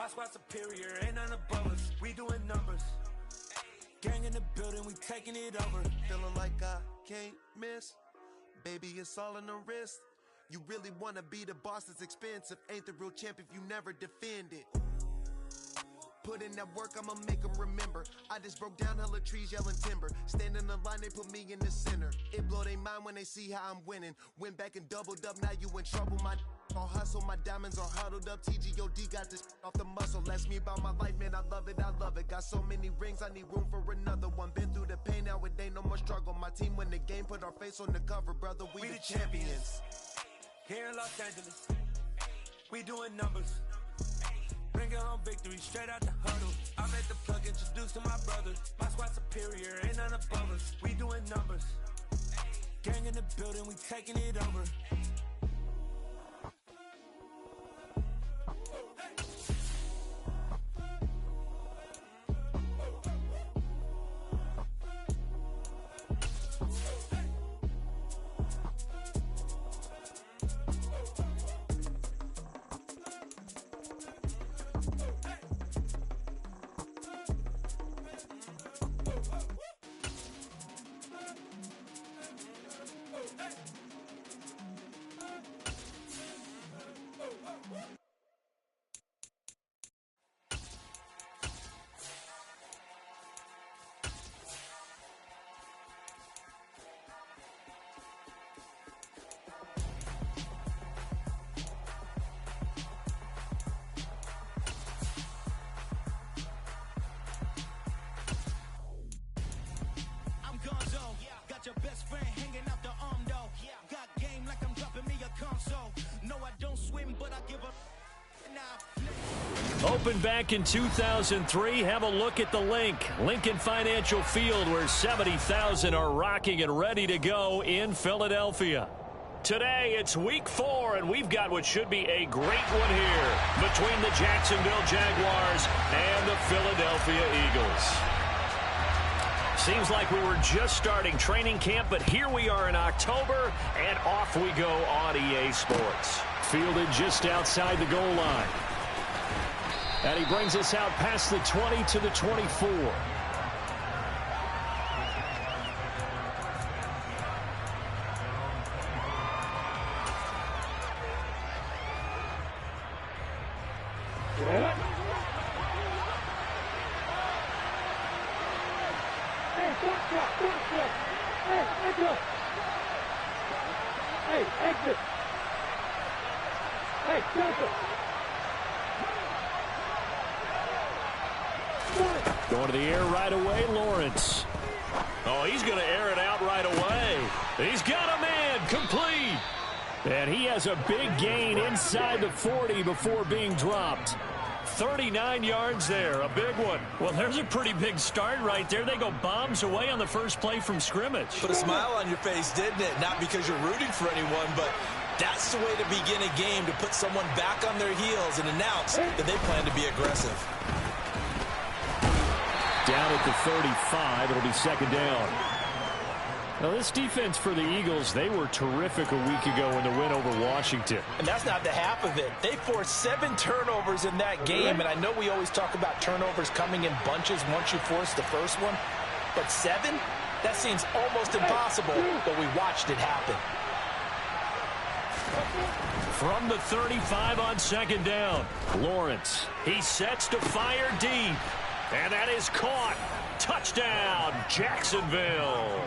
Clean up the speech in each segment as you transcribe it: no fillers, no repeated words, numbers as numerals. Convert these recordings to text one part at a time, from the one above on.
My squad superior, ain't none above us. We doing numbers. Gang in the building, we taking it over. Feeling like I can't miss. Baby, it's all in the wrist. You really wanna be the boss, it's expensive. Ain't the real champ if you never defend it. Put in that work, I'ma make them remember. I just broke down hella trees, yelling timber. Stand in the line, they put me in the center. It blow their mind when they see how I'm winning. Went back and doubled up, now you in trouble. My all hustle, my diamonds are huddled up. TGOD got this off the muscle. Ask me about my life, man, I love it, I love it. Got so many rings, I need room for another one. Been through the pain, now it ain't no more struggle. My team win the game, put our face on the cover, brother, we the champions. Here in Los Angeles, we doing numbers. Bringing home victory straight out the huddle. I made the plug introduced to my brothers. My squad superior, ain't none above us. We doing numbers. Gang in the building, we taking it over. Your best friend hanging out the arm though. Got game like I'm dropping me a console. No, I don't swim, but I give a Opened back in 2003. Have a look at the link. Lincoln Financial Field, where 70,000 are rocking and ready to go in Philadelphia. Today, it's week 4, and we've got what should be a great one here between the Jacksonville Jaguars and the Philadelphia Eagles. Seems like we were just starting training camp, but here we are in October, and off we go on EA Sports. Fielded just outside the goal line. And he brings us out past the 20 to the 24. Going to the air right away, Lawrence. Oh, he's going to air it out right away. He's got a man, complete. And he has a big gain inside the 40 before being dropped. 39 yards there, a big one. Well, there's a pretty big start right there. They go bombs away on the first play from scrimmage. Put a smile on your face, didn't it? Not because you're rooting for anyone, but that's the way to begin a game, to put someone back on their heels and announce that they plan to be aggressive. Down at the 35, it'll be second down. Now, this defense for the Eagles, they were terrific a week ago in the win over Washington. And that's not the half of it. They forced 7 turnovers in that game, and I know we always talk about turnovers coming in bunches once you force the first one, but 7? That seems almost impossible, but we watched it happen. From the 35 on second down, Lawrence, he sets to fire deep. And that is caught. Touchdown, Jacksonville.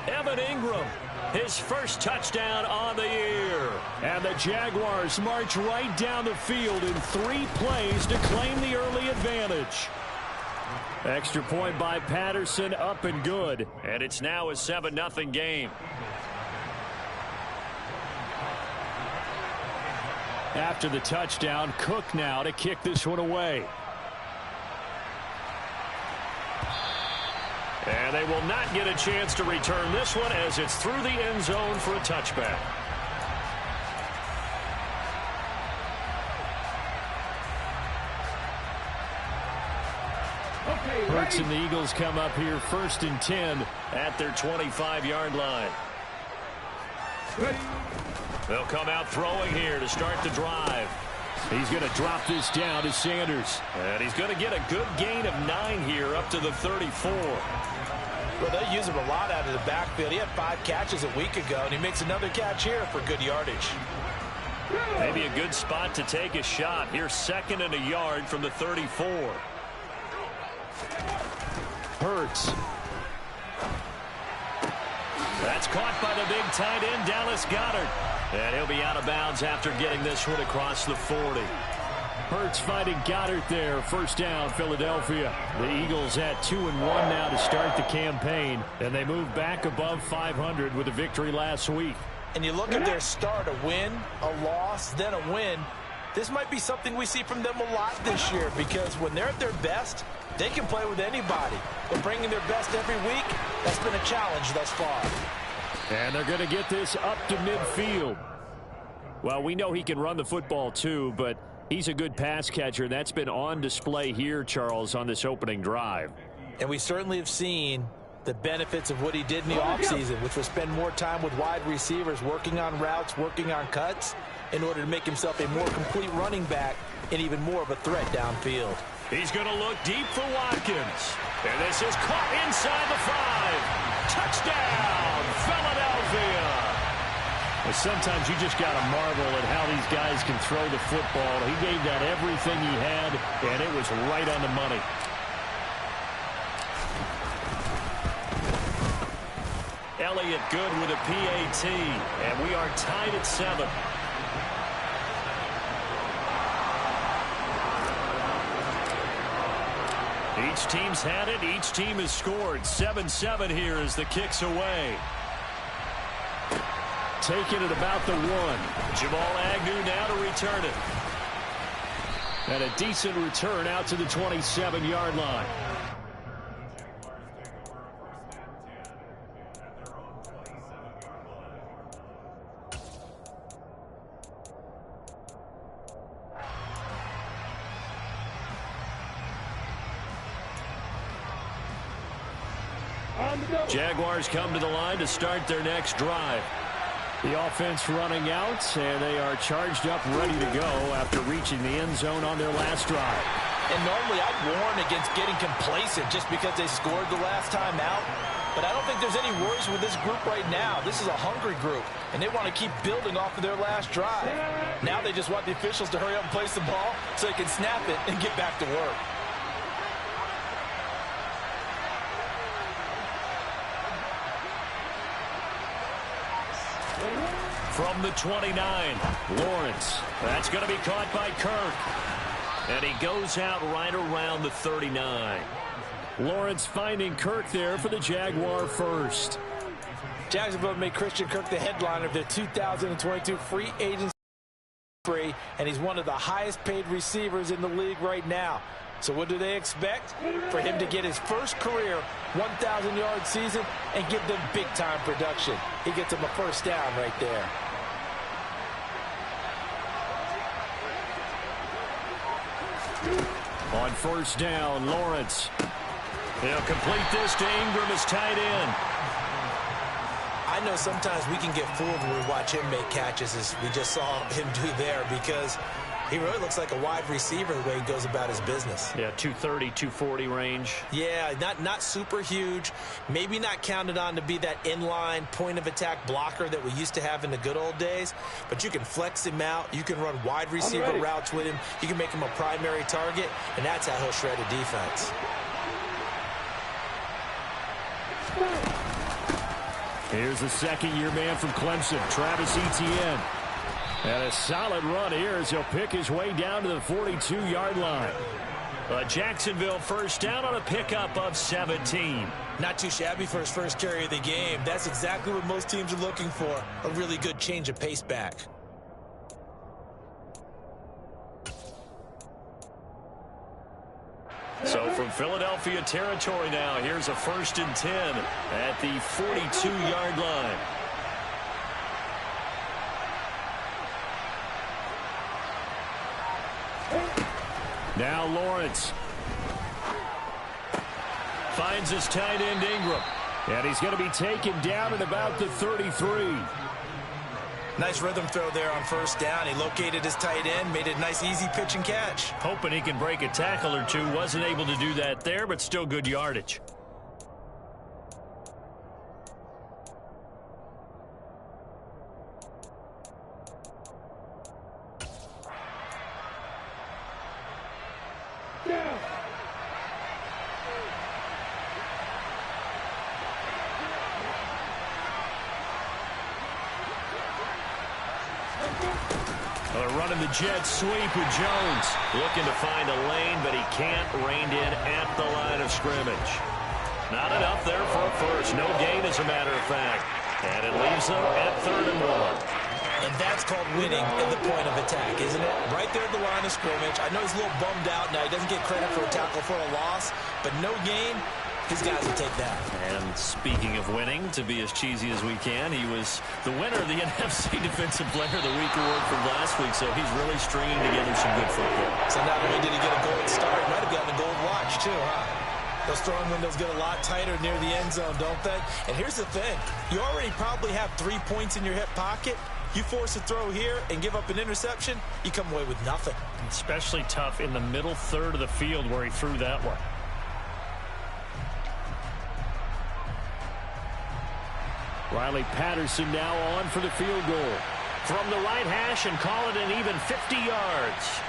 Evan Ingram, his first touchdown on the year. And the Jaguars march right down the field in 3 plays to claim the early advantage. Extra point by Patterson, up and good. And it's now a 7-0 game. After the touchdown, Cook now to kick this one away. And they will not get a chance to return this one as it's through the end zone for a touchback. Hurts and the Eagles come up here 1st and 10 at their 25-yard line. They'll come out throwing here to start the drive. He's going to drop this down to Sanders. And he's going to get a good gain of 9 here up to the 34. Well, they use him a lot out of the backfield. He had 5 catches a week ago, and he makes another catch here for good yardage. Maybe a good spot to take a shot. Here's 2nd and a yard from the 34. Hurts. That's caught by the big tight end, Dallas Goedert. And he'll be out of bounds after getting this one across the 40. Hurts finding Goddard there. First down, Philadelphia. The Eagles at 2-1 now to start the campaign, and they move back above 500 with a victory last week. And you look at their start, a win, a loss, then a win. This might be something we see from them a lot this year, because when they're at their best, they can play with anybody. But bringing their best every week, that's been a challenge thus far. And they're going to get this up to midfield. Well, we know he can run the football too, but he's a good pass catcher, and that's been on display here, Charles, on this opening drive. And we certainly have seen the benefits of what he did in the offseason, which was spend more time with wide receivers, working on routes, working on cuts, in order to make himself a more complete running back and even more of a threat downfield. He's going to look deep for Watkins. And this is caught inside the 5. Touchdown, Philadelphia. Well, sometimes you just got to marvel at how these guys can throw the football. He gave that everything he had, and it was right on the money. Elliott good with a PAT, and we are tied at 7. Each team's had it. Each team has scored. 7-7 here as the kick's away. Taking it about the 1. Jamal Agnew now to return it. And a decent return out to the 27-yard line. Jaguars come to the line to start their next drive. The offense running out, and they are charged up, ready to go after reaching the end zone on their last drive. And normally I'd warn against getting complacent just because they scored the last time out. But I don't think there's any worries with this group right now. This is a hungry group, and they want to keep building off of their last drive. Now they just want the officials to hurry up and place the ball so they can snap it and get back to work. From the 29, Lawrence. That's going to be caught by Kirk. And he goes out right around the 39. Lawrence finding Kirk there for the Jaguar first. Jacksonville made Christian Kirk the headliner of their 2022 free agency, and he's one of the highest paid receivers in the league right now. So what do they expect? For him to get his first career 1,000-yard season and give them big-time production. He gets them a first down right there. On first down, Lawrence. He'll complete this to Ingram as tight end. I know sometimes we can get fooled when we watch him make catches, as we just saw him do there, because he really looks like a wide receiver the way he goes about his business. Yeah, 230, 240 range. Yeah, not super huge. Maybe not counted on to be that inline point-of-attack blocker that we used to have in the good old days. But you can flex him out. You can run wide receiver routes with him. You can make him a primary target, and that's how he'll shred a defense. Here's the second-year man from Clemson, Travis Etienne. And a solid run here as he'll pick his way down to the 42-yard line. A Jacksonville first down on a pickup of 17. Not too shabby for his first carry of the game. That's exactly what most teams are looking for, a really good change of pace back. So from Philadelphia territory now, here's a 1st and 10 at the 42-yard line. Now Lawrence finds his tight end Ingram, and he's going to be taken down at about the 33. Nice rhythm throw there on first down. He located his tight end, made it a nice, easy pitch and catch. Hoping he can break a tackle or two. Wasn't able to do that there, but still good yardage. They're running the jet sweep with Jones. Looking to find a lane, but he can't. Reined in at the line of scrimmage. Not enough there for a first. No gain, as a matter of fact. And it leaves them at 3rd and 1. And that's called winning at the point of attack, isn't it? Right there at the line of scrimmage. I know he's a little bummed out now. He doesn't get credit for a tackle for a loss, but no gain. His guys will take that. And speaking of winning, to be as cheesy as we can, he was the winner of the NFC Defensive Player of the Week award from last week, so he's really stringing together some good football. So not only did he get a gold star, he might have gotten a gold watch too, huh? Those throwing windows get a lot tighter near the end zone, don't they? And here's the thing. You already probably have 3 points in your hip pocket. You force a throw here and give up an interception, you come away with nothing. Especially tough in the middle third of the field where he threw that one. Riley Patterson now on for the field goal. From the right hash and call it an even 50 yards.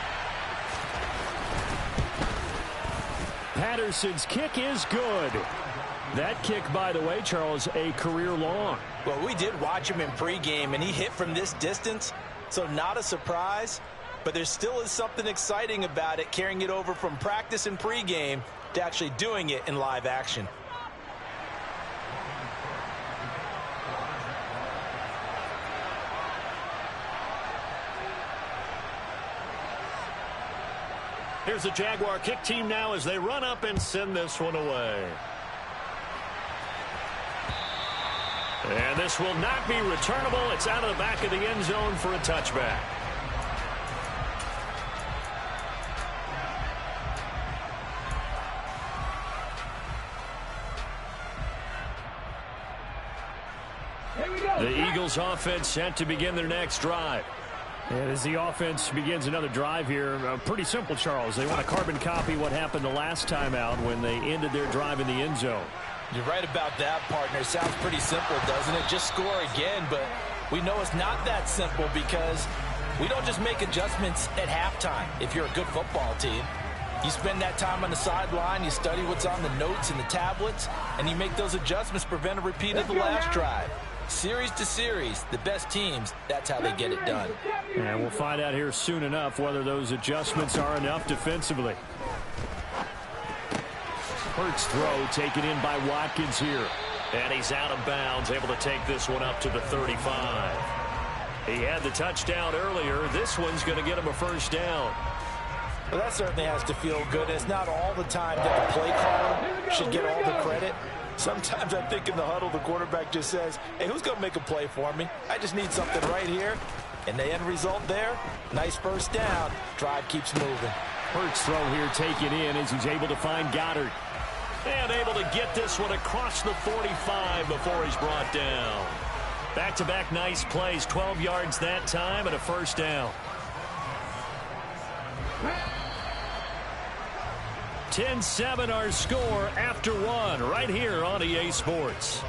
Patterson's kick is good. That kick, by the way, Charles, a career long. Well, we did watch him in pregame, and he hit from this distance, so not a surprise. But there still is something exciting about it, carrying it over from practice and pregame to actually doing it in live action. Here's the Jaguar kick team now as they run up and send this one away. And this will not be returnable. It's out of the back of the end zone for a touchback. The Eagles offense set to begin their next drive. And as the offense begins another drive here, pretty simple, Charles. They want to carbon copy what happened the last time out when they ended their drive in the end zone. You're right about that, partner. Sounds pretty simple, doesn't it? Just score again, but we know it's not that simple because we don't just make adjustments at halftime if you're a good football team. You spend that time on the sideline, you study what's on the notes and the tablets, and you make those adjustments to prevent a repeat of the last drive. Series to series, the best teams, that's how they get it done. And we'll find out here soon enough whether those adjustments are enough defensively. Hurts throw taken in by Watkins here. And he's out of bounds, able to take this one up to the 35. He had the touchdown earlier. This one's going to get him a first down. Well, that certainly has to feel good. It's not all the time that the play caller should get all the credit. Sometimes I think in the huddle, the quarterback just says, hey, who's going to make a play for me? I just need something right here. And the end result there, nice first down. Drive keeps moving. Hurts throw here taken in as he's able to find Goddard. And able to get this one across the 45 before he's brought down. Back-to-back nice plays, 12 yards that time and a first down. 10-7 our score after one right here on EA Sports.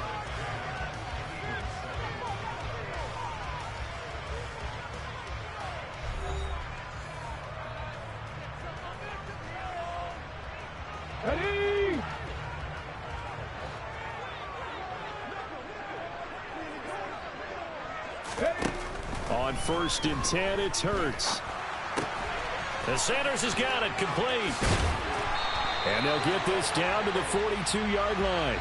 Ready? On 1st and 10, it's Hurts. The Sanders has got it complete. And they'll get this down to the 42-yard line.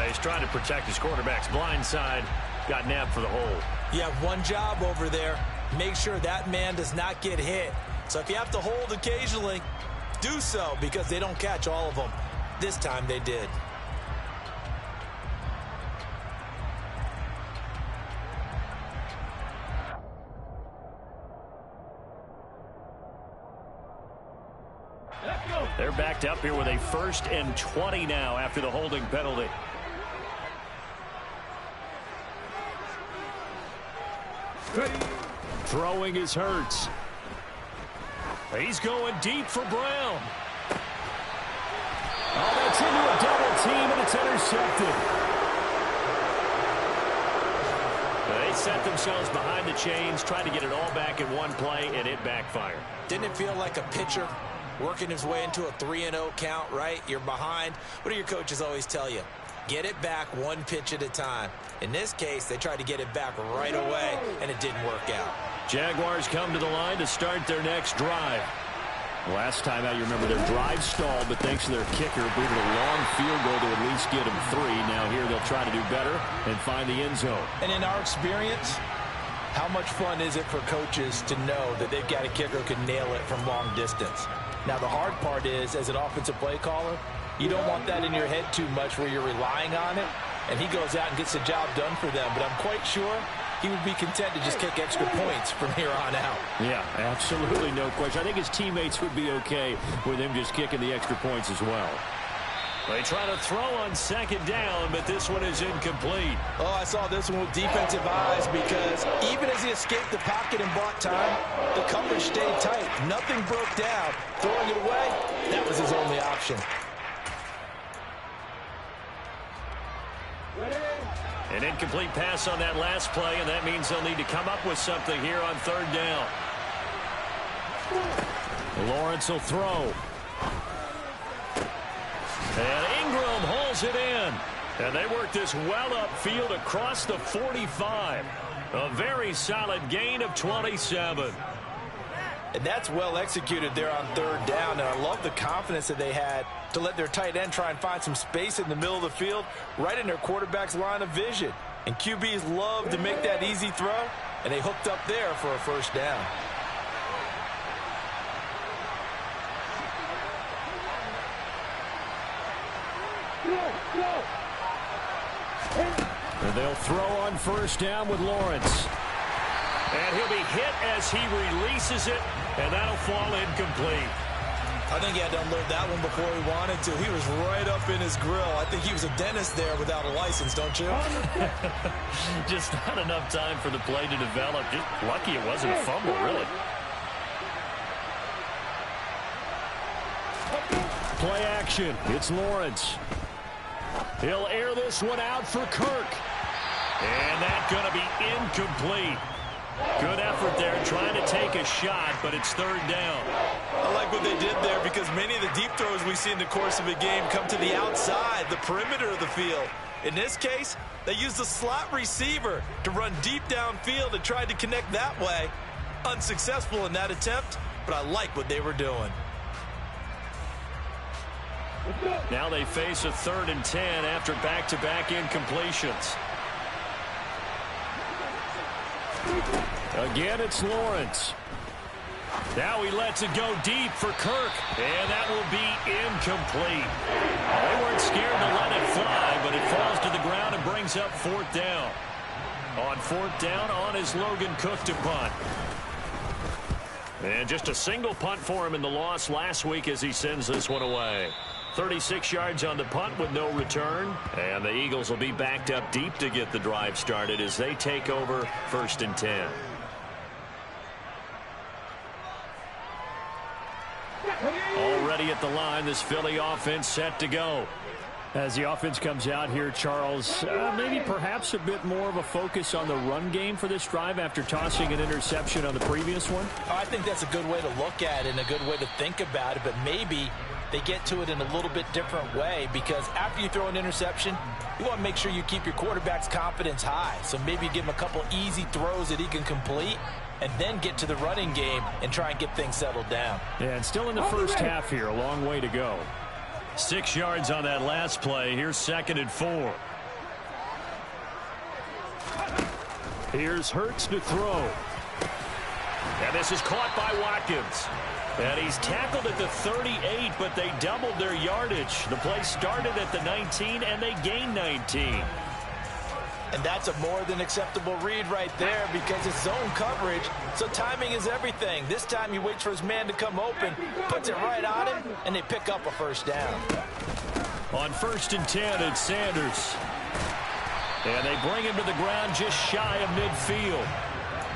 He's trying to protect his quarterback's blind side. Got nabbed for the hole. You have one job over there. Make sure that man does not get hit. So if you have to hold occasionally, do so because they don't catch all of them. This time they did. They're backed up here with a 1st and 20 now after the holding penalty. Throwing is Hurts. He's going deep for Brown. Oh, that's into a double team, and it's intercepted. They set themselves behind the chains, trying to get it all back in one play, and it backfired. Didn't it feel like a pitcher working his way into a 3-0 count, right? You're behind. What do your coaches always tell you? Get it back one pitch at a time. In this case, they tried to get it back right away, and it didn't work out. Jaguars come to the line to start their next drive. Last time out, you remember their drive stalled, but thanks to their kicker, booted a long field goal to at least get them 3. Now here they'll try to do better and find the end zone. And in our experience, how much fun is it for coaches to know that they've got a kicker who can nail it from long distance? Now, the hard part is, as an offensive play caller, you don't want that in your head too much where you're relying on it, and he goes out and gets the job done for them. But I'm quite sure he would be content to just kick extra points from here on out. Yeah, absolutely no question. I think his teammates would be okay with him just kicking the extra points as well. They try to throw on second down, but this one is incomplete. Oh, I saw this one with defensive eyes because even as he escaped the pocket and bought time, the coverage stayed tight. Nothing broke down. Throwing it away, that was his only option. An incomplete pass on that last play, and that means they'll need to come up with something here on third down. Lawrence will throw. And Ingram hauls it in. And they work this well upfield across the 45. A very solid gain of 27. And that's well executed there on third down. And I love the confidence that they had to let their tight end try and find some space in the middle of the field, right in their quarterback's line of vision. And QBs love to make that easy throw, and they hooked up there for a first down. And they'll throw on first down with Lawrence. And he'll be hit as he releases it, and that'll fall incomplete. I think he had to unload that one before he wanted to. He was right up in his grill. I think he was a dentist there without a license, don't you? Just not enough time for the play to develop. Just lucky it wasn't a fumble, really. Play action. It's Lawrence. He'll air this one out for Kirk. And that's going to be incomplete. Good effort there trying to take a shot, but it's third down. I like what they did there because many of the deep throws we see in the course of a game come to the outside, the perimeter of the field. In this case, they used the slot receiver to run deep downfield and tried to connect that way. Unsuccessful in that attempt, but I like what they were doing. Now they face a 3rd and 10 after back-to-back incompletions. Again, it's Lawrence. Now he lets it go deep for Kirk, and that will be incomplete. They weren't scared to let it fly, but it falls to the ground and brings up 4th down. On 4th down, on is Logan Cook to punt. And just a single punt for him in the loss last week as he sends this one away. 36 yards on the punt with no return. And the Eagles will be backed up deep to get the drive started as they take over 1st and 10. Already at the line, this Philly offense set to go. As the offense comes out here, Charles, maybe perhaps a bit more of a focus on the run game for this drive after tossing an interception on the previous one? I think that's a good way to look at it and a good way to think about it, but maybe they get to it in a little bit different way because after you throw an interception, you want to make sure you keep your quarterback's confidence high. So maybe give him a couple easy throws that he can complete and then get to the running game and try and get things settled down. Yeah, and still in the first half here, a long way to go. 6 yards on that last play. Here's 2nd and 4. Here's Hurts to throw. And this is caught by Watkins. And he's tackled at the 38, but they doubled their yardage. The play started at the 19, and they gained 19. And that's a more than acceptable read right there because it's zone coverage, so timing is everything. This time he waits for his man to come open, puts it right on him, and they pick up a first down. On 1st and 10, it's Sanders. And they bring him to the ground just shy of midfield.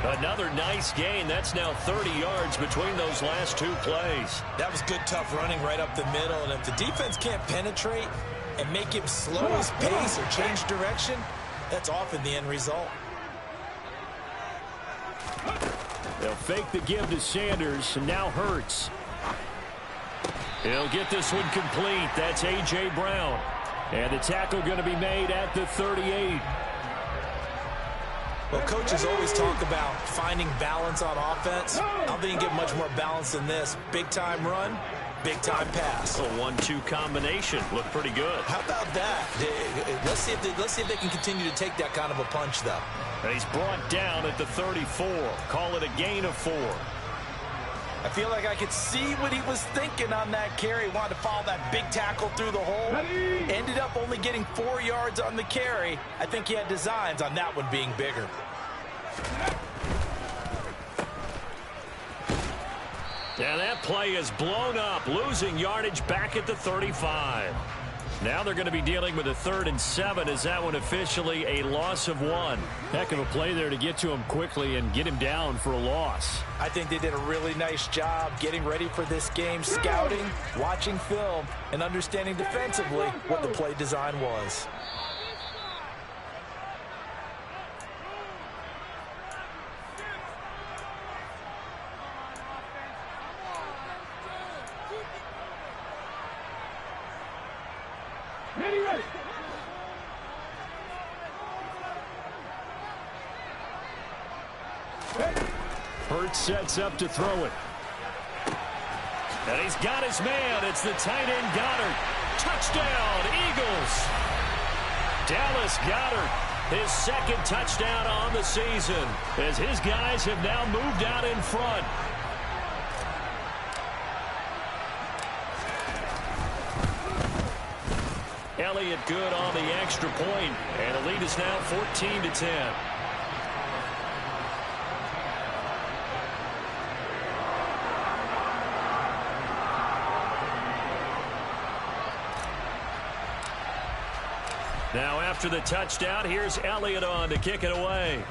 Another nice gain. That's now 30 yards between those last two plays. That was good, tough running right up the middle. And if the defense can't penetrate and make him slow his pace or change direction, that's often the end result. They'll fake the give to Sanders, and now Hurts. He'll get this one complete. That's A.J. Brown. And the tackle going to be made at the 38. Well, coaches always talk about finding balance on offense. I don't think you get much more balance than this. Big-time run, big-time pass. A 1-2 combination. Looked pretty good. How about that? Let's see if they can continue to take that kind of a punch, though. And he's brought down at the 34. Call it a gain of 4. I feel like I could see what he was thinking on that carry. Wanted to follow that big tackle through the hole. Ended up only getting 4 yards on the carry. I think he had designs on that one being bigger. And that play is blown up, losing yardage back at the 35. Now they're going to be dealing with a 3rd and 7. Is that one officially a loss of 1? Heck of a play there to get to him quickly and get him down for a loss. I think they did a really nice job getting ready for this game, scouting, watching film, and understanding defensively what the play design was. Hurts sets up to throw it. And he's got his man. It's the tight end Goddard. Touchdown, Eagles. Dallas Goddard, his 2nd touchdown on the season, as his guys have now moved out in front. Elliott good on the extra point, and the lead is now 14-10. Now after the touchdown, here's Elliott on to kick it away.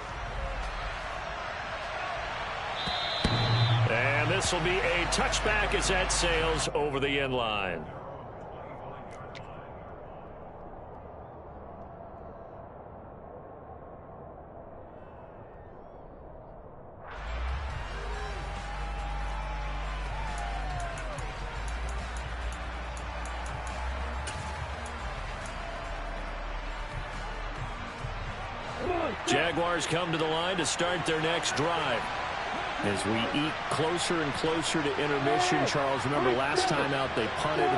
And this will be a touchback as that sails over the end line. Jaguars come to the line to start their next drive. As we eat closer and closer to intermission, Charles, remember last time out they punted.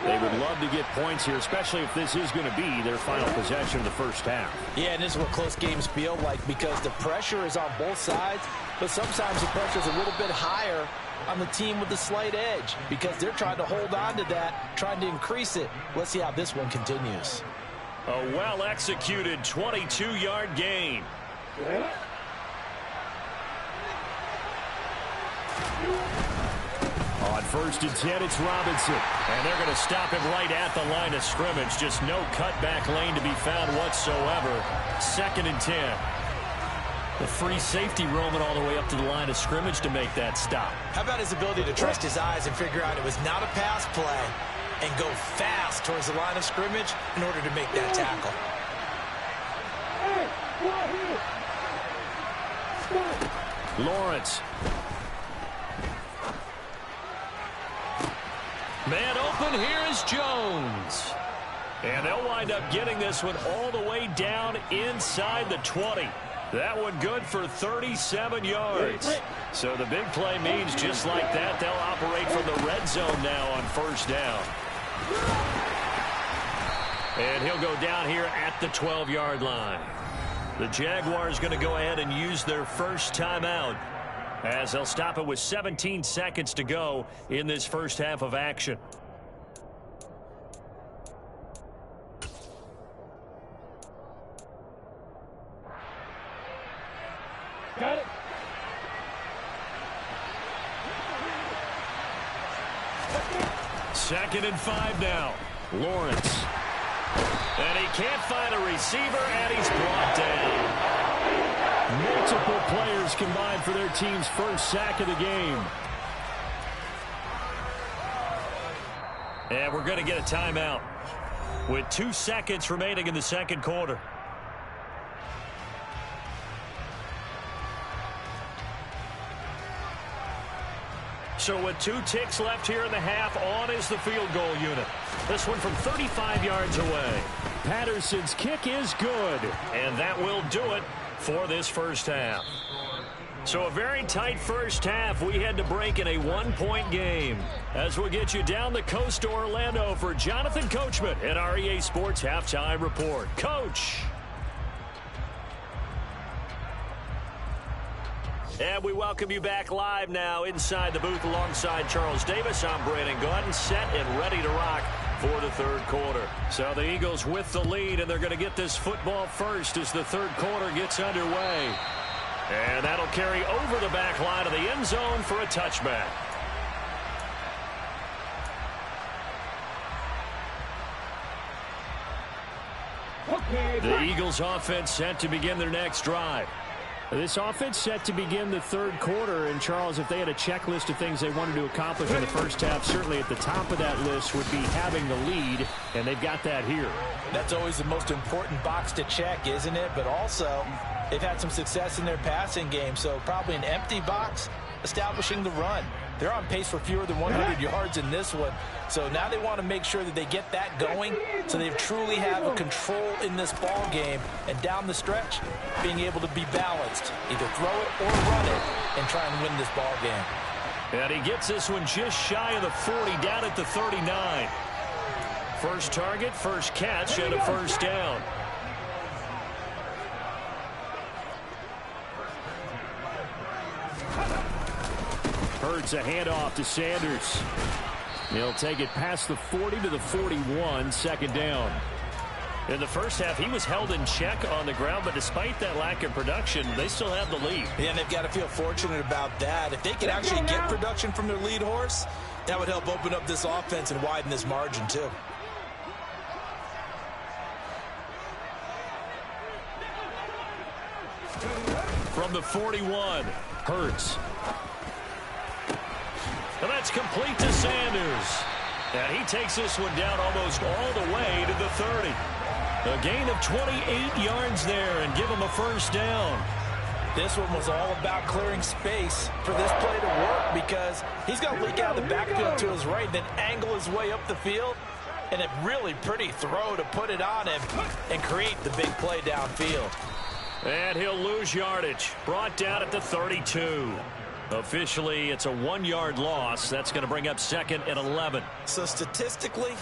They would love to get points here, especially if this is going to be their final possession of the first half. Yeah, and this is what close games feel like because the pressure is on both sides, but sometimes the pressure is a little bit higher on the team with the slight edge because they're trying to hold on to that, trying to increase it. Let's see how this one continues. A well-executed 22-yard gain. On 1st and 10, it's Robinson. And they're going to stop him right at the line of scrimmage. Just no cutback lane to be found whatsoever. 2nd and 10. The free safety roaming all the way up to the line of scrimmage to make that stop. How about his ability to trust his eyes and figure out it was not a pass play and go fast towards the line of scrimmage in order to make that tackle. Lawrence. Man open, here is Jones. And they'll wind up getting this one all the way down inside the 20. That one good for 37 yards. So the big play means just like that, they'll operate from the red zone now on 1st down. And he'll go down here at the 12-yard line. The Jaguars going to go ahead and use their first timeout as they'll stop it with 17 seconds to go in this first half of action. Got it. Second and 5 now. Lawrence. And he can't find a receiver, and he's brought down. Multiple players combined for their team's first sack of the game. And we're going to get a timeout with 2 seconds remaining in the second quarter. So with 2 ticks left here in the half, on is the field goal unit. This one from 35 yards away. Patterson's kick is good. And that will do it for this first half. So a very tight first half. We had to break in a 1-point game. As we'll get you down the coast to Orlando for Jonathan Coachman at our EA Sports Halftime Report. Coach. And we welcome you back live now inside the booth alongside Charles Davis. I'm Brandon Gaudin, set and ready to rock for the third quarter. So the Eagles with the lead, and they're going to get this football first as the third quarter gets underway. And that'll carry over the back line of the end zone for a touchback. The Eagles offense set to begin their next drive. This offense set to begin the third quarter. And, Charles, if they had a checklist of things they wanted to accomplish in the first half, certainly at the top of that list would be having the lead, and they've got that here. That's always the most important box to check, isn't it? But also, they've had some success in their passing game, so probably an empty box, establishing the run. They're on pace for fewer than 100 yards in this one. So now they want to make sure that they get that going so they truly have a control in this ball game. And down the stretch, being able to be balanced. Either throw it or run it and try and win this ball game. And he gets this one just shy of the 40, down at the 39. First target, first catch, and a first down. Hurts a handoff to Sanders. He'll take it past the 40 to the 41, second down. In the first half, he was held in check on the ground, but despite that lack of production, they still have the lead. Yeah, and they've got to feel fortunate about that. If they could actually get production from their lead horse, that would help open up this offense and widen this margin, too. From the 41, Hurts. And that's complete to Sanders. And he takes this one down almost all the way to the 30. A gain of 28 yards there and give him a first down. This one was all about clearing space for this play to work because he's going to leak out of the backfield to his right, then angle his way up the field. And a really pretty throw to put it on him and create the big play downfield. And he'll lose yardage. Brought down at the 32. Officially, it's a 1-yard loss. That's going to bring up second and 11. So statistically,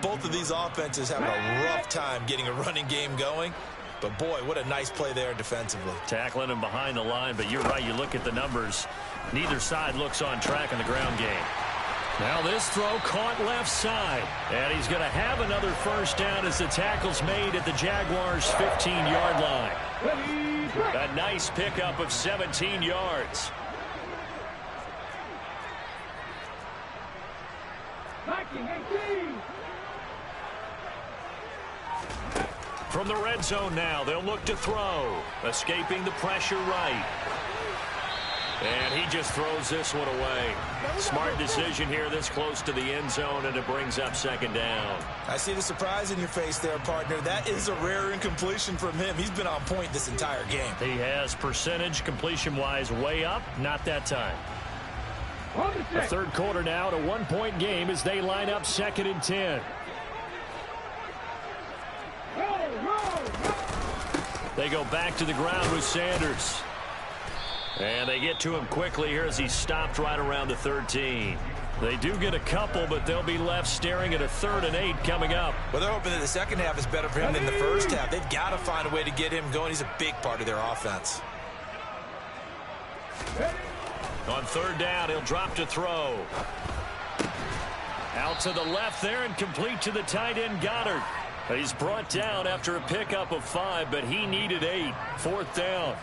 both of these offenses have a rough time getting a running game going. But, boy, what a nice play there defensively. Tackling him behind the line, but you're right. You look at the numbers. Neither side looks on track in the ground game. Now this throw caught left side. And he's going to have another first down as the tackle's made at the Jaguars' 15-yard line. A nice pickup of 17 yards. From the red zone now, they'll look to throw. Escaping the pressure right. And he just throws this one away. Smart decision here this close to the end zone, and it brings up second down. I see the surprise in your face there, partner. That is a rare incompletion from him. He's been on point this entire game. He has percentage completion-wise way up, not that time. The third quarter now, at a 1-point game as they line up second and 10. They go back to the ground with Sanders. And they get to him quickly here as he's stopped right around the 13. They do get a couple, but they'll be left staring at a 3rd and 8 coming up. Well, they're hoping that the second half is better for him than the first half. They've got to find a way to get him going. He's a big part of their offense. On third down, he'll drop to throw. Out to the left there and complete to the tight end, Goddard. He's brought down after a pickup of 5, but he needed 8. Fourth down.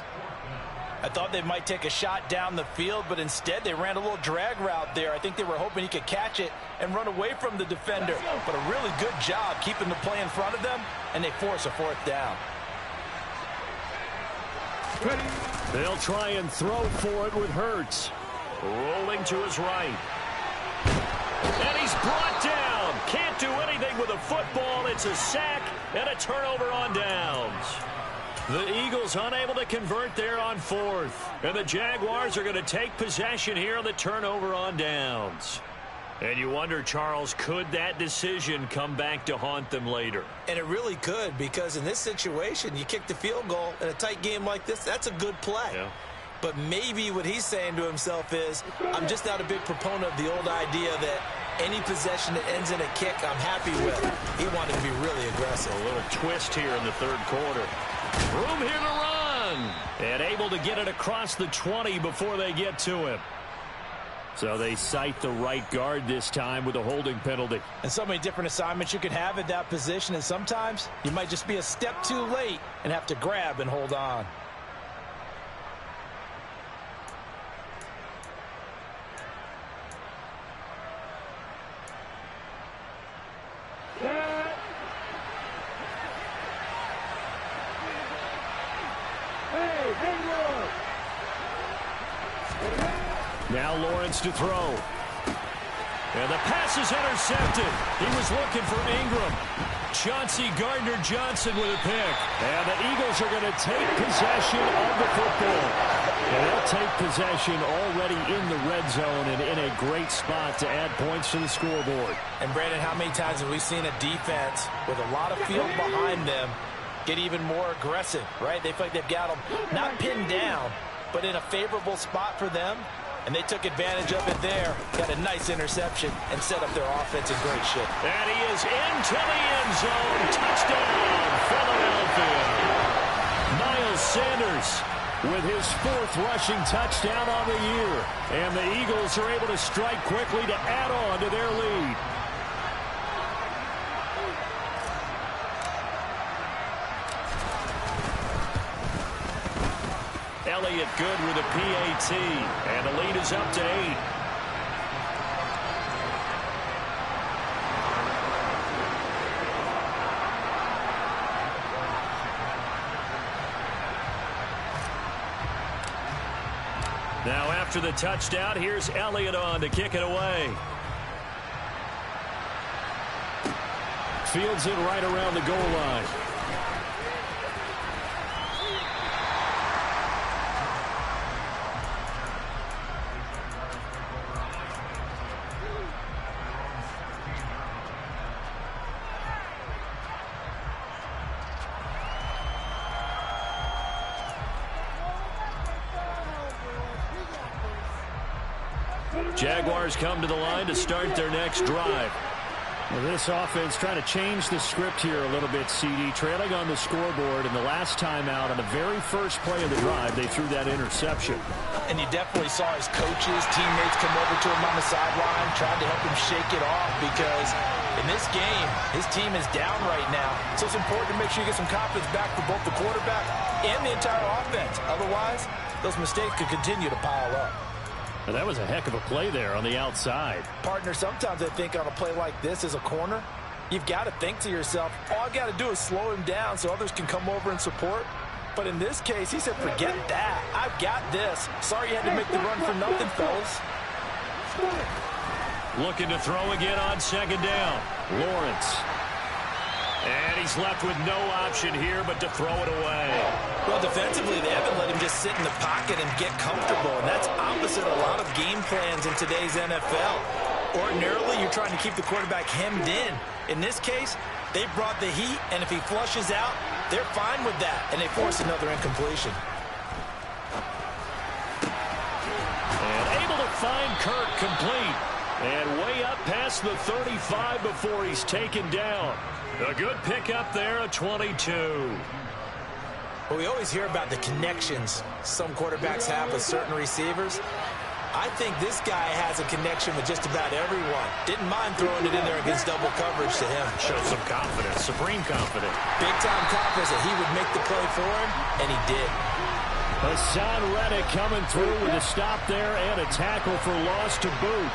I thought they might take a shot down the field, but instead they ran a little drag route there. I think they were hoping he could catch it and run away from the defender. But a really good job keeping the play in front of them, and they force a fourth down. They'll try and throw for it with Hurts. Rolling to his right. And he's brought down. Can't do anything with a football. It's a sack and a turnover on downs. The Eagles unable to convert there on fourth. And the Jaguars are going to take possession here on the turnover on downs. And you wonder, Charles, could that decision come back to haunt them later? And it really could, because in this situation, you kick the field goal in a tight game like this, that's a good play. Yeah. But maybe what he's saying to himself is, I'm just not a big proponent of the old idea that any possession that ends in a kick I'm happy with. He wanted to be really aggressive. A little twist here in the third quarter. Room here to run. And able to get it across the 20 before they get to him. So they cite the right guard this time with a holding penalty. And so many different assignments you can have at that position, and sometimes you might just be a step too late and have to grab and hold on. Now Lawrence to throw. And the pass is intercepted. He was looking for Ingram. Chauncey Gardner-Johnson with a pick. And the Eagles are going to take possession of the football. And they'll take possession already in the red zone and in a great spot to add points to the scoreboard. And, Brandon, how many times have we seen a defense with a lot of field behind them get even more aggressive, right? They feel like they've got them not pinned down, but in a favorable spot for them. And they took advantage of it there. Got a nice interception and set up their offense in great shape. And he is into the end zone. Touchdown, Philadelphia. Miles Sanders with his fourth rushing touchdown on the year. And the Eagles are able to strike quickly to add on to their lead. Elliott good with a PAT, and the lead is up to 8. Now after the touchdown, here's Elliott on to kick it away. Fields it right around the goal line. Jaguars come to the line to start their next drive. Well, this offense trying to change the script here a little bit, CD. Trailing on the scoreboard, and the last time out on the very first play of the drive, they threw that interception. And you definitely saw his coaches, teammates come over to him on the sideline, trying to help him shake it off, because in this game, his team is down right now. So it's important to make sure you get some confidence back for both the quarterback and the entire offense. Otherwise, those mistakes could continue to pile up. Well, that was a heck of a play there on the outside. Partner, sometimes I think on a play like this as a corner, you've got to think to yourself, all I got to do is slow him down so others can come over and support. But in this case, he said, forget that. I've got this. Sorry you had to make the run for nothing, fellas. Looking to throw again on second down. Lawrence. And he's left with no option here but to throw it away. Well, defensively, they haven't let him just sit in the pocket and get comfortable, and that's opposite a lot of game plans in today's NFL. Ordinarily, you're trying to keep the quarterback hemmed in. In this case, they brought the heat, and if he flushes out, they're fine with that, and they force another incompletion. And able to find Kirk complete. And way up past the 35 before he's taken down. A good pickup there at 22. Well, we always hear about the connections some quarterbacks have with certain receivers. I think this guy has a connection with just about everyone. Didn't mind throwing it in there against double coverage to him. Showed some confidence, supreme confidence. Big-time confidence that he would make the play for him, and he did. Hassan Reddick coming through with a stop there and a tackle for loss to boot.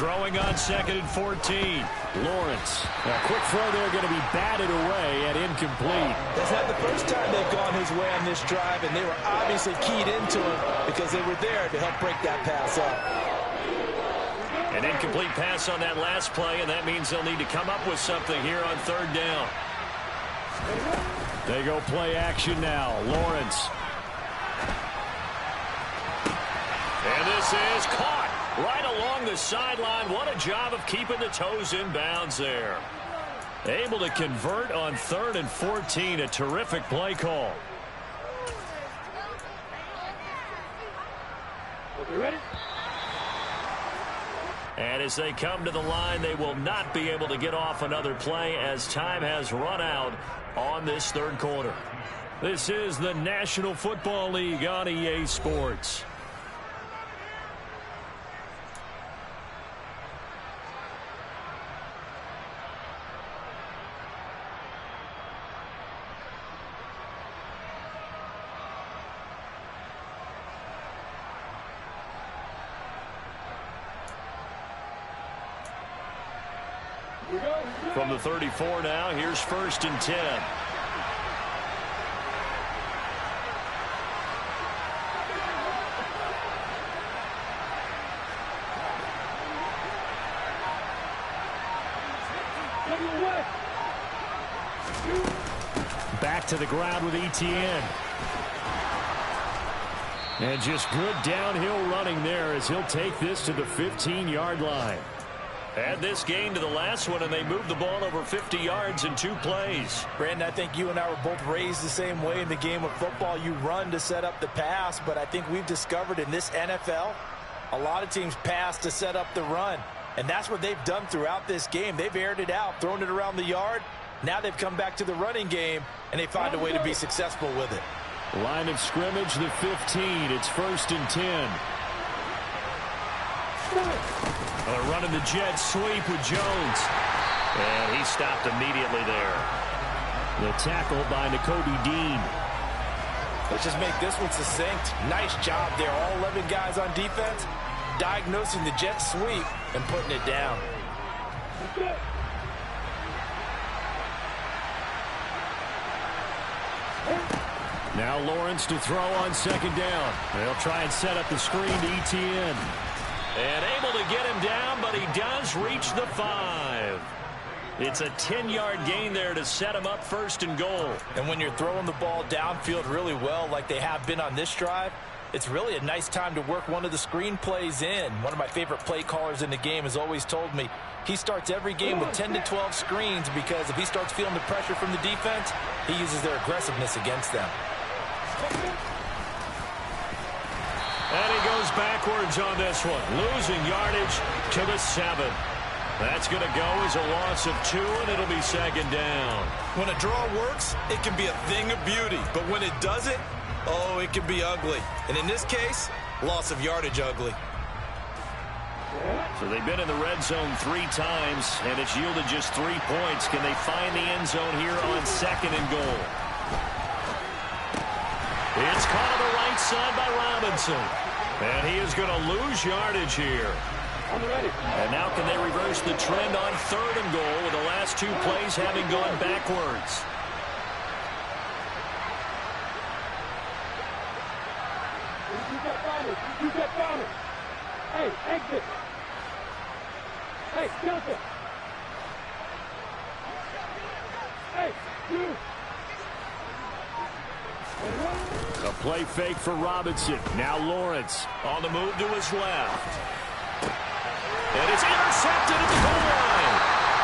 Throwing on 2nd and 14. Lawrence. A quick throw there going to be batted away and incomplete. That's not the first time they've gone his way on this drive, and they were obviously keyed into him because they were there to help break that pass up. An incomplete pass on that last play, and that means they'll need to come up with something here on 3rd down. They go play action now. Lawrence. And this is caught right along the sideline. What a job of keeping the toes in bounds there. Able to convert on 3rd and 14. A terrific play call. Okay, ready? And as they come to the line, they will not be able to get off another play as time has run out on this 3rd quarter. This is the National Football League on EA Sports. From the 34 now, here's 1st and 10. Back to the ground with Etienne. And just good downhill running there as he'll take this to the 15-yard line. Add this gain to the last one, and they moved the ball over 50 yards in 2 plays. Brandon, I think you and I were both raised the same way in the game of football. You run to set up the pass, but I think we've discovered in this NFL, a lot of teams pass to set up the run. And that's what they've done throughout this game. They've aired it out, thrown it around the yard. Now they've come back to the running game, and they find a way to be successful with it. Line of scrimmage, the 15. It's 1st and 10. They're running the jet sweep with Jones. And he stopped immediately there. The tackle by Nakobe Dean. Let's just make this one succinct. Nice job there. All 11 guys on defense diagnosing the jet sweep and putting it down. Now Lawrence to throw on 2nd down. They'll try and set up the screen to Etienne. And able to get him down, but he does reach the 5. It's a 10-yard gain there to set him up 1st and goal. And when you're throwing the ball downfield really well like they have been on this drive, it's really a nice time to work one of the screen plays in. One of my favorite play callers in the game has always told me he starts every game with 10 to 12 screens because if he starts feeling the pressure from the defense, he uses their aggressiveness against them. And he goes backwards on this one, losing yardage to the 7. That's going to go as a loss of 2, and it'll be 2nd down. When a draw works, it can be a thing of beauty. But when it doesn't, oh, it can be ugly. And in this case, loss of yardage ugly. So they've been in the red zone 3 times, and it's yielded just 3 points. Can they find the end zone here on 2nd and goal? It's caught on the right side by Robinson. And he is going to lose yardage here. And now can they reverse the trend on 3rd and goal with the last 2 plays having gone backwards? Hey, exit. Hey, Delta. Hey, you. A play fake for Robinson. Now Lawrence on the move to his left. And it's intercepted at the goal line.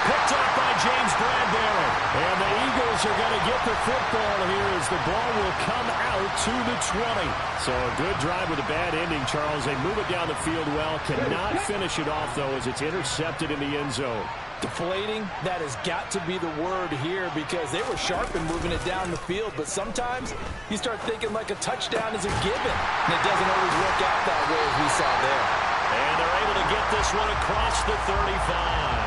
Picked up by James Bradbury. And the Eagles are going to get the football here as the ball will come out to the 20. So a good drive with a bad ending, Charles. They move it down the field well. Cannot finish it off, though, as it's intercepted in the end zone. Deflating, that has got to be the word here because they were sharp in moving it down the field, but sometimes you start thinking like a touchdown is a given, and it doesn't always work out that way as we saw there. And they're able to get this one across the 35.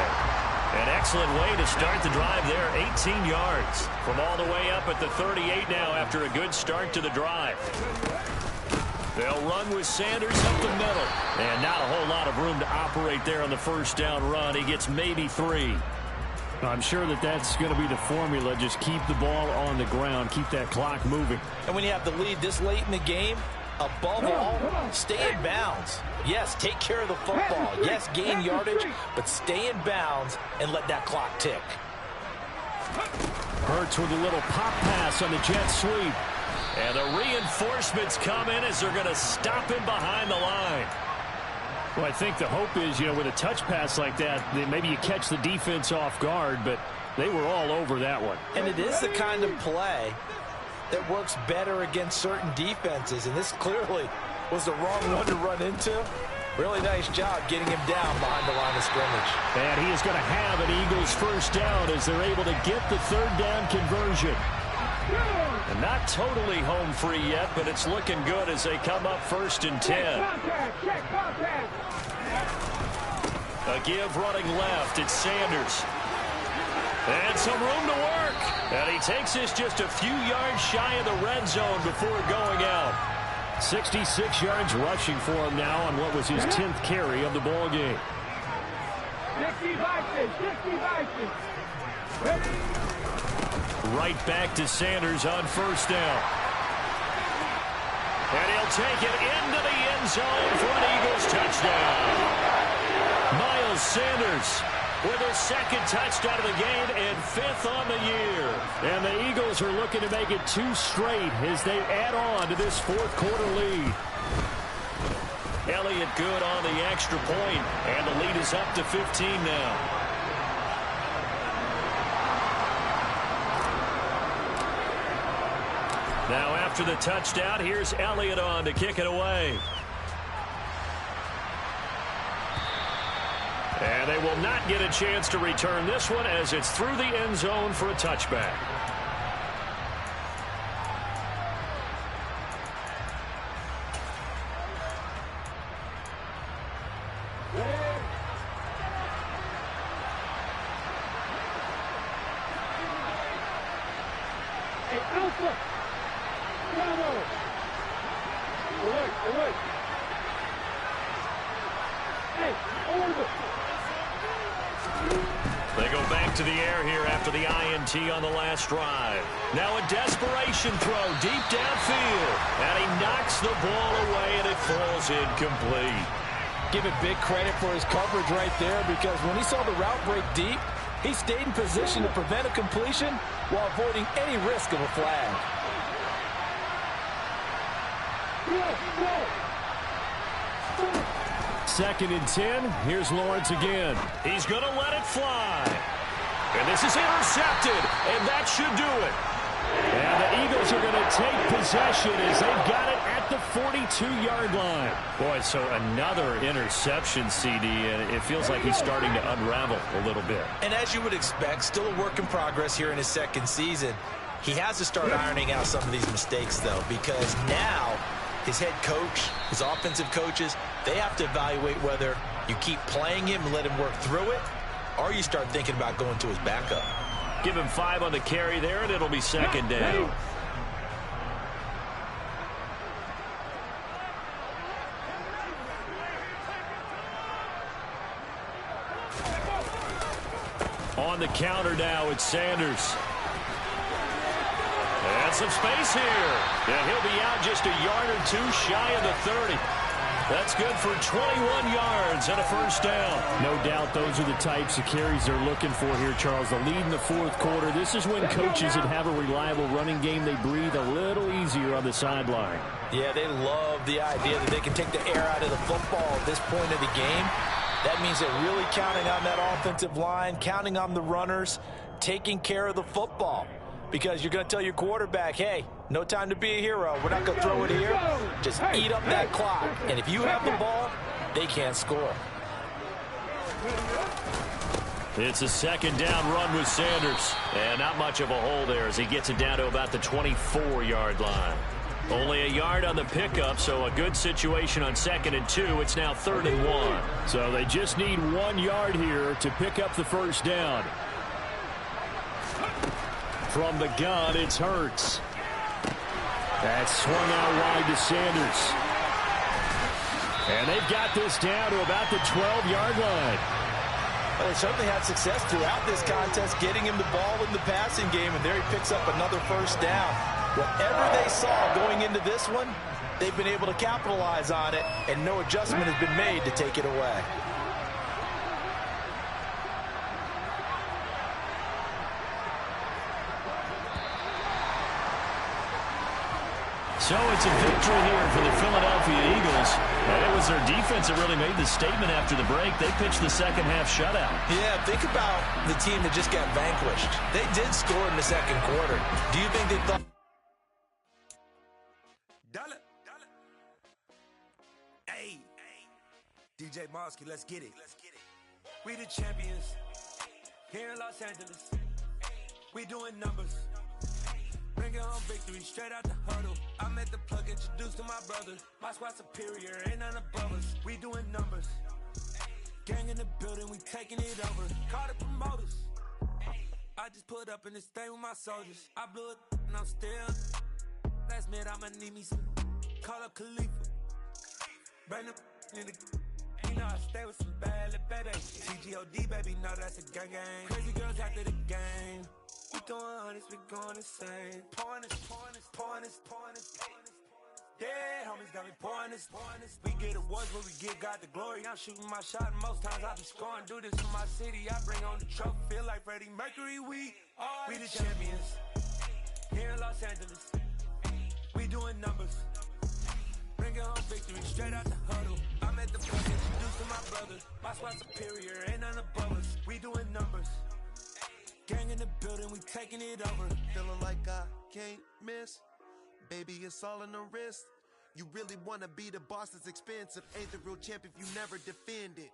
An excellent way to start the drive there, 18 yards. From all the way up at the 38 now after a good start to the drive. They'll run with Sanders up the middle. And not a whole lot of room to operate there on the first down run. He gets maybe 3. I'm sure that's going to be the formula. Just keep the ball on the ground. Keep that clock moving. And when you have the lead this late in the game, above all, stay in bounds. Yes, take care of the football. Yes, gain yardage, but stay in bounds and let that clock tick. Hurts with a little pop pass on the jet sweep. And the reinforcements come in as they're going to stop him behind the line. Well, I think the hope is, with a touch pass like that, maybe you catch the defense off guard, but they were all over that one. And it is the kind of play that works better against certain defenses, and this clearly was the wrong one to run into. Really nice job getting him down behind the line of scrimmage. And he is going to have an Eagles first down as they're able to get the third down conversion. And not totally home free yet, but it's looking good as they come up 1st and 10. A give running left. It's Sanders. And some room to work. And he takes this just a few yards shy of the red zone before going out. 66 yards rushing for him now on what was his 10th carry of the ball game. 60 Right back to Sanders on first down. And he'll take it into the end zone for an Eagles touchdown. Miles Sanders with his 2nd touchdown of the game and 5th on the year. And the Eagles are looking to make it 2 straight as they add on to this 4th quarter lead. Elliott good on the extra point, and the lead is up to 15 now. Now after the touchdown, here's Elliott on to kick it away. And they will not get a chance to return this one as it's through the end zone for a touchback. They go back to the air here after the INT on the last drive. Now a desperation throw deep downfield. And he knocks the ball away and it falls incomplete. Give it big credit for his coverage right there, because when he saw the route break deep, he stayed in position to prevent a completion while avoiding any risk of a flag. Second and 10. Here's Lawrence again. He's going to let it fly. And this is intercepted, and that should do it. And the Eagles are going to take possession as they've got it at the 42-yard line. Boy, so another interception, CD, and it feels like he's starting to unravel a little bit. And as you would expect, still a work in progress here in his 2nd season. He has to start ironing out some of these mistakes, though, because now his head coach, his offensive coaches, they have to evaluate whether you keep playing him and let him work through it, or you start thinking about going to his backup. Give him 5 on the carry there, and it'll be 2nd down. On the counter now, it's Sanders. And some space here. Yeah, he'll be out just a yard or 2 shy of the 30. That's good for 21 yards and a first down. No doubt those are the types of carries they're looking for here, Charles. The lead in the 4th quarter. This is when coaches that have a reliable running game, they breathe a little easier on the sideline. Yeah, they love the idea that they can take the air out of the football at this point of the game. That means they're really counting on that offensive line, counting on the runners, taking care of the football. Because you're going to tell your quarterback, hey, no time to be a hero. We're not going to throw it here. Just eat up that clock. And if you have the ball, they can't score. It's a 2nd down run with Sanders. And not much of a hole there as he gets it down to about the 24-yard line. Only a yard on the pickup, so a good situation on 2nd and 2. It's now 3rd and 1. So they just need 1 yard here to pick up the first down. From the gun, it's Hurts. That's swung out wide to Sanders. And they've got this down to about the 12-yard line. Well, they certainly had success throughout this contest, getting him the ball in the passing game, and there he picks up another first down. Whatever they saw going into this one, they've been able to capitalize on it, and no adjustment has been made to take it away. So it's a victory here for the Philadelphia Eagles. And it was their defense that really made the statement after the break. They pitched the second half shutout. Yeah, think about the team that just got vanquished. They did score in the second quarter. Do you think they thought... Dollar. Hey, DJ Mosky, let's get it. We the champions here in Los Angeles. We doing numbers. Bringing home victory straight out the huddle. I'm at the plug, introduced to my brother. My squad superior, ain't none above us. We doing numbers. Gang in the building, we taking it over. Call the promoters. I just put up in this thing with my soldiers. I blew it and I'm still. Last minute I'ma need me some. Call up Khalifa. Bring them in the. You know I stay with some bad little baby. TGOD baby, know that's a gang gang. Crazy girls after the game. We doing hundreds, we going insane. Pouring this. Yeah, homies got me pouring this. We get awards where we give God the glory. I'm shooting my shot and most times I be scoring. Do this in my city, I bring on the trophy. Feel like Freddie Mercury, we the champions. Here in Los Angeles, we doing numbers. Bringing home victory straight out the huddle. I'm at the plug, introduced to my brother. My squad superior, ain't none above us. We doing numbers. Gang in the building, we taking it over. Feeling like I can't miss. Baby, it's all in the wrist. You really wanna be the boss, that's expensive. Ain't the real champ if you never defend it.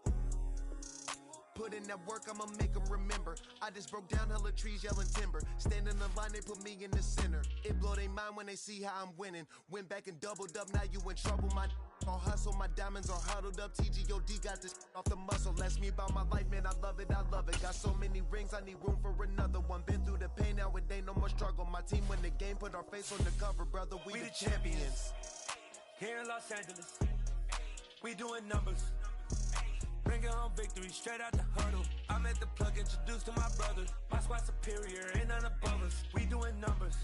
Put in that work, I'ma make them remember. I just broke down hella trees, yelling timber. Stand in the line, they put me in the center. It blow their mind when they see how I'm winning. Went back and doubled up, now you in trouble. My all hustle, my diamonds are huddled up. TGOD got this off the muscle. Ask me about my life, man, I love it. Got so many rings, I need room for another one. Been through the pain, now it ain't no more struggle. My team win the game, put our face on the cover, brother. We the champions. Here in Los Angeles, we doing numbers. Bringing home victory straight out the huddle. I'm at the plug, introduced to my brother. My squad superior, ain't none above us. We doing numbers.